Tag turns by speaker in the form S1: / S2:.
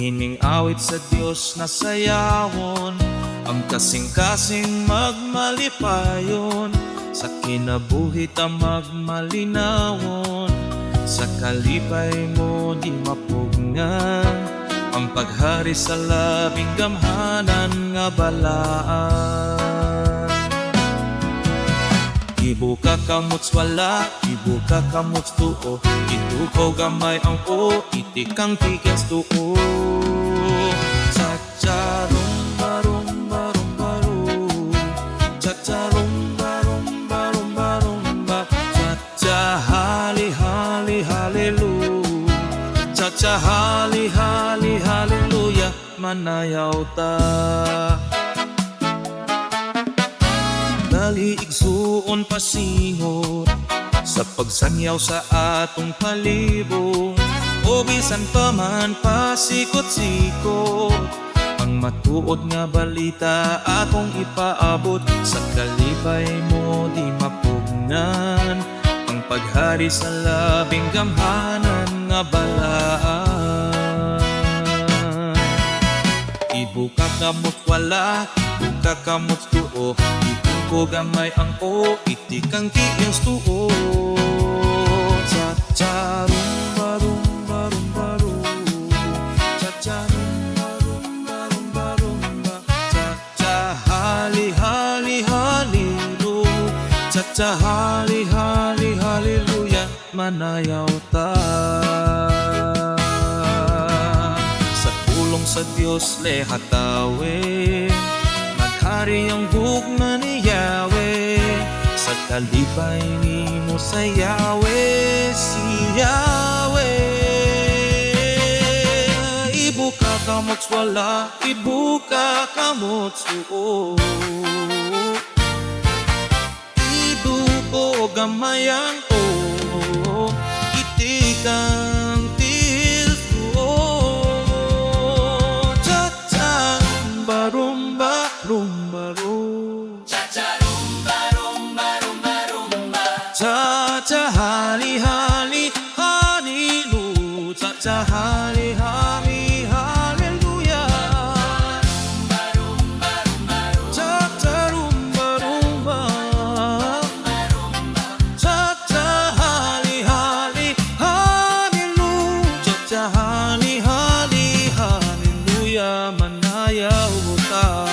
S1: Hining awit sa Diyos na sayawon, ang kasing-kasing magmalipayon, sa kinabuhi ta magmalinawon, sa kalipay mo di mapugngan, ang paghari sa labing gamhanan nga balaan. Ibuka kamuts wala, ibuka kamuts tuo, itukaw gamay ang o, itikang tigas tuo. Cha-cha-rumba, rumba, rumba, rum. Cha-cha-rumba, rumba, rumba, rumba. Cha-cha, hali, hali, hallelujah. Cha-cha, hali, hali, hallelujah. Manayaw ta. Dali igsuon pasingot sa pagsangyaw sa atong palibot, o bisan pa man pasikot-sikot, ang matuod nga balita akong ipaabot, sa kalipay mo di mapugnan, ang paghari sa labing gamhanan nga balaan. Ibuka kamot wala, ibuka kamot tuo, ko gamay ang o, itikang kiyos tuo. Cha-cha, rumba, rumba, rumba, rum. Cha-cha, rumba, rumba, rumba, rumba. Cha-cha, hali, hali, hallelujah. Cha-cha, hali, hali, hallelujah. Manayaw ta. Sa tulong sa Diyos lehatawe, hari ang gugma ni Yahweh, sa kalipay ni mo sa Yahweh, si Yahweh. Ibuka kamots wala, ibuka kamots oo. Ibuko gamayang o, itikang tis oo. Cha-cha, barumba, rumba, rum.
S2: Cha-cha, rumba, rumba, rumba, rumba.
S1: Cha-cha, hali, hali, hallelujah. Cha-cha, hali, hali, hallelujah.
S2: Rumba, rumba, rumba, rumba.
S1: Cha-cha, rumba, rumba. Cha-cha, hali, hali, hallelujah. Cha-cha, hali, hali, hallelujah. Manayaw ta.